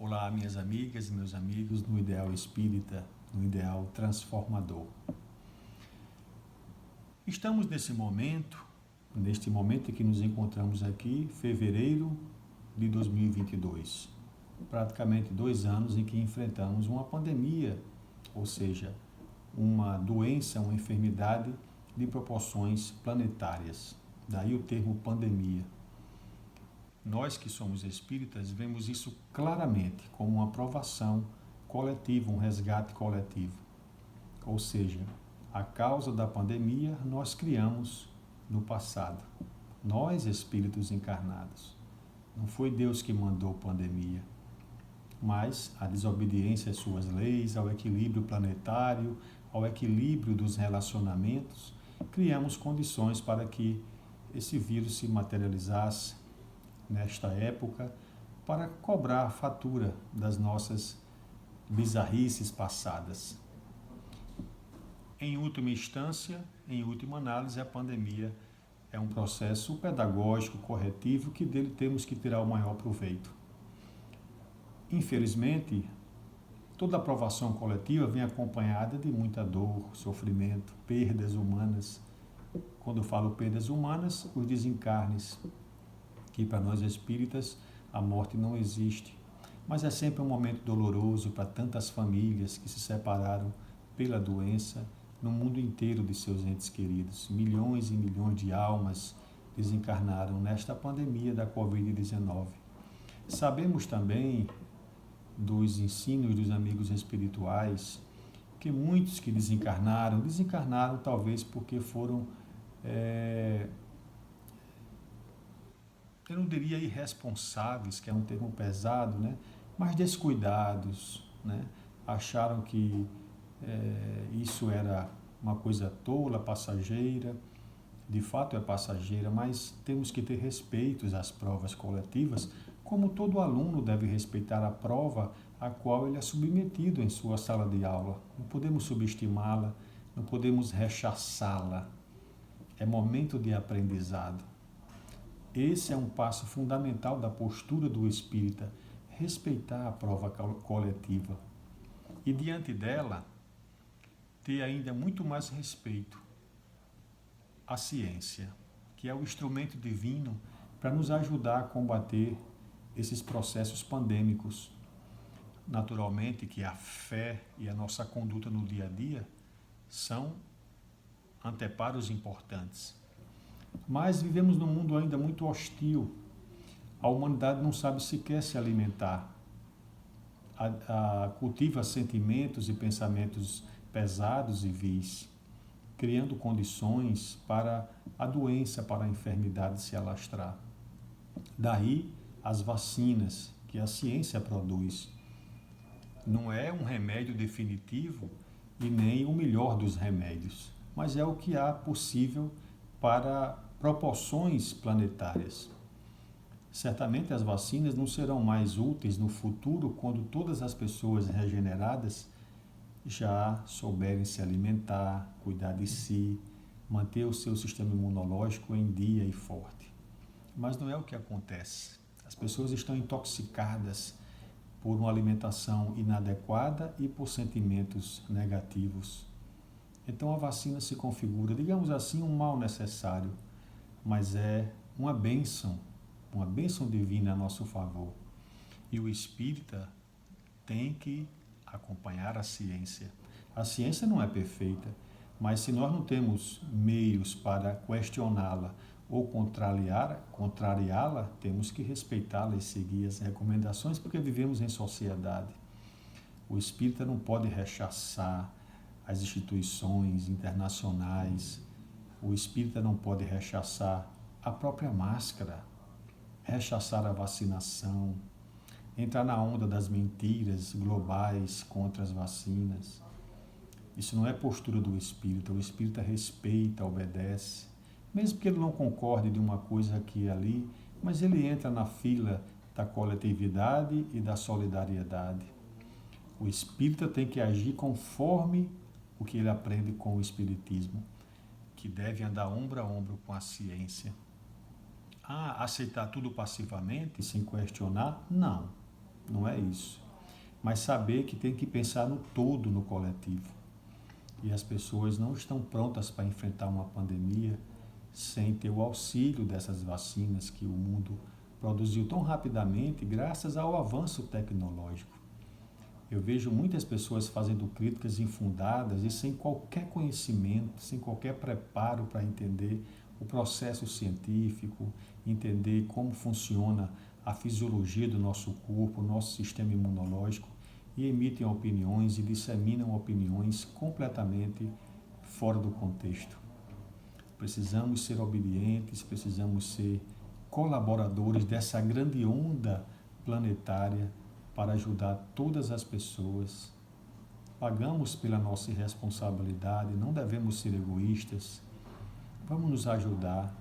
Olá, minhas amigas e meus amigos no Ideal Espírita, no Ideal Transformador. Estamos neste momento em que nos encontramos aqui, fevereiro de 2022. Praticamente 2 anos em que enfrentamos uma pandemia, ou seja, uma doença, uma enfermidade de proporções planetárias. Daí o termo pandemia. Nós que somos espíritas vemos isso claramente como uma provação coletiva, um resgate coletivo. Ou seja, a causa da pandemia nós criamos no passado. Nós, espíritos encarnados. Não foi Deus que mandou pandemia, mas a desobediência às suas leis, ao equilíbrio planetário, ao equilíbrio dos relacionamentos, criamos condições para que esse vírus se materializasse nesta época para cobrar a fatura das nossas bizarrices passadas. Em última instância, em última análise, a pandemia é um processo pedagógico, corretivo, que dele temos que tirar o maior proveito. Infelizmente, toda aprovação coletiva vem acompanhada de muita dor, sofrimento, perdas humanas. Quando eu falo perdas humanas, os desencarnes, que para nós espíritas a morte não existe, mas é sempre um momento doloroso para tantas famílias que se separaram pela doença no mundo inteiro de seus entes queridos. Milhões e milhões de almas desencarnaram nesta pandemia da Covid-19. Sabemos também dos ensinos dos amigos espirituais que muitos que desencarnaram talvez porque foram eu não diria irresponsáveis, que é um termo pesado, né? Mas descuidados, né? Acharam que isso era uma coisa tola, passageira. De fato é passageira, mas temos que ter respeito às provas coletivas, como todo aluno deve respeitar a prova a qual ele é submetido em sua sala de aula. Não podemos subestimá-la, não podemos rechaçá-la. É momento de aprendizado. Esse é um passo fundamental da postura do espírita, respeitar a prova coletiva. E diante dela, ter ainda muito mais respeito à ciência, que é o instrumento divino para nos ajudar a combater esses processos pandêmicos. Naturalmente que a fé e a nossa conduta no dia a dia são anteparos importantes. Mas vivemos num mundo ainda muito hostil. A humanidade não sabe sequer se alimentar. Cultiva sentimentos e pensamentos pesados e vis, criando condições para a doença, para a enfermidade se alastrar. Daí as vacinas que a ciência produz. Não é um remédio definitivo e nem o melhor dos remédios, mas é o que há possível para proporções planetárias. Certamente as vacinas não serão mais úteis no futuro quando todas as pessoas regeneradas já souberem se alimentar, cuidar de si, manter o seu sistema imunológico em dia e forte. Mas não é o que acontece. As pessoas estão intoxicadas por uma alimentação inadequada e por sentimentos negativos. Então a vacina se configura, digamos assim, um mal necessário, mas é uma bênção divina a nosso favor. E o espírita tem que acompanhar a ciência. A ciência não é perfeita, mas se nós não temos meios para questioná-la ou contrariá-la, temos que respeitá-la e seguir as recomendações, porque vivemos em sociedade. O espírita não pode rechaçar as instituições internacionais, o espírita não pode rechaçar a própria máscara, rechaçar a vacinação, entrar na onda das mentiras globais contra as vacinas. Isso não é postura do espírita. O espírita respeita, obedece, mesmo que ele não concorde de uma coisa aqui e ali, mas ele entra na fila da coletividade e da solidariedade. O espírita tem que agir conforme o que ele aprende com o espiritismo, que deve andar ombro a ombro com a ciência. Aceitar tudo passivamente, sem questionar? Não. não é isso. Mas saber que tem que pensar no todo, no coletivo. E as pessoas não estão prontas para enfrentar uma pandemia sem ter o auxílio dessas vacinas que o mundo produziu tão rapidamente graças ao avanço tecnológico. Eu vejo muitas pessoas fazendo críticas infundadas e sem qualquer conhecimento, sem qualquer preparo para entender o processo científico, entender como funciona a fisiologia do nosso corpo, o nosso sistema imunológico, e emitem opiniões e disseminam opiniões completamente fora do contexto. Precisamos ser obedientes, precisamos ser colaboradores dessa grande onda planetária para ajudar todas as pessoas. Pagamos pela nossa irresponsabilidade, não devemos ser egoístas. Vamos nos ajudar.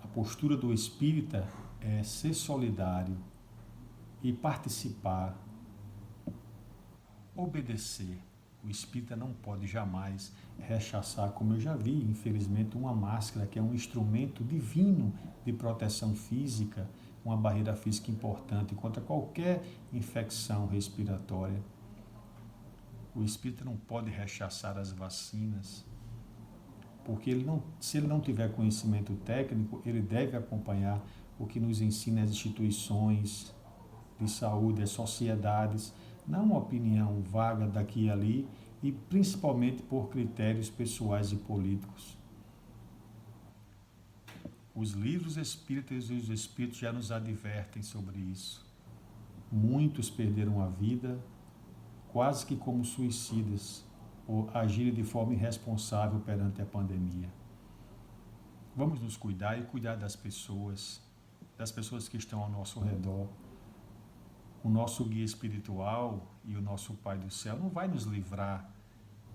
A postura do espírita é ser solidário e participar, obedecer. O espírita não pode jamais rechaçar, como eu já vi, infelizmente, uma máscara que é um instrumento divino de proteção física, uma barreira física importante contra qualquer infecção respiratória. O espírita não pode rechaçar as vacinas, porque se ele não tiver conhecimento técnico, ele deve acompanhar o que nos ensina as instituições de saúde, as sociedades, não uma opinião vaga daqui e ali, e principalmente por critérios pessoais e políticos. Os livros espíritas e os espíritos já nos advertem sobre isso. Muitos perderam a vida quase que como suicidas, por agirem de forma irresponsável perante a pandemia. Vamos nos cuidar e cuidar das pessoas que estão ao nosso redor. O nosso guia espiritual e o nosso Pai do Céu não vai nos livrar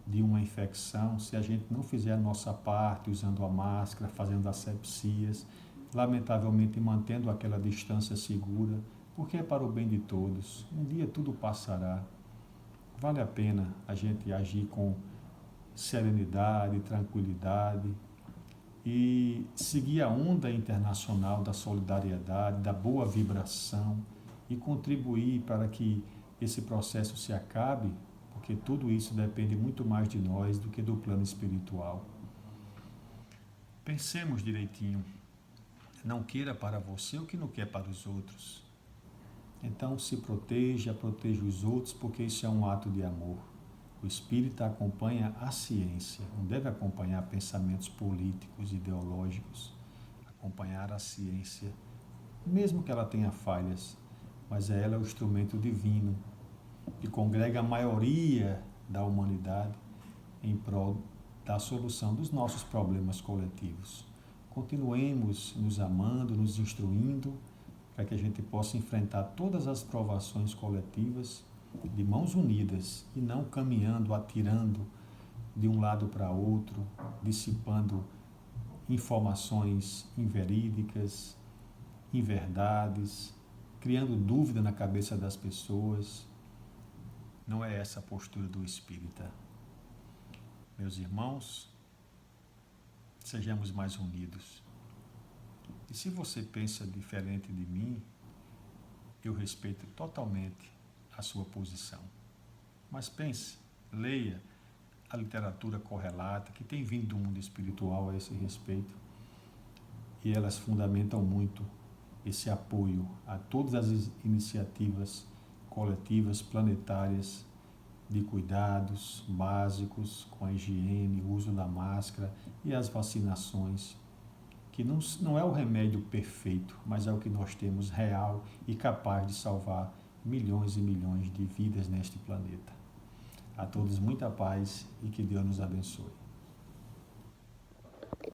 de uma infecção se a gente não fizer a nossa parte, usando a máscara, fazendo asepsias, lamentavelmente mantendo aquela distância segura, porque é para o bem de todos. Um dia tudo passará. Vale a pena a gente agir com serenidade, tranquilidade e seguir a onda internacional da solidariedade, da boa vibração e contribuir para que esse processo se acabe, porque tudo isso depende muito mais de nós do que do plano espiritual. Pensemos direitinho. Não queira para você o que não quer para os outros. Então se proteja os outros, porque isso é um ato de amor. O espírita acompanha a ciência, não deve acompanhar pensamentos políticos, ideológicos. Acompanhar a ciência, mesmo que ela tenha falhas, mas ela é o instrumento divino que congrega a maioria da humanidade em prol da solução dos nossos problemas coletivos. Continuemos nos amando, nos instruindo, para que a gente possa enfrentar todas as provações coletivas de mãos unidas e não caminhando, atirando de um lado para outro, dissipando informações inverídicas, inverdades, criando dúvida na cabeça das pessoas. Não é essa a postura do espírita. Meus irmãos, sejamos mais unidos. E se você pensa diferente de mim, eu respeito totalmente a sua posição. Mas pense, leia a literatura correlata que tem vindo do mundo espiritual a esse respeito, e elas fundamentam muito esse apoio a todas as iniciativas coletivas, planetárias, de cuidados básicos com a higiene, o uso da máscara e as vacinações, que não é o remédio perfeito, mas é o que nós temos real e capaz de salvar milhões e milhões de vidas neste planeta. A todos muita paz e que Deus nos abençoe.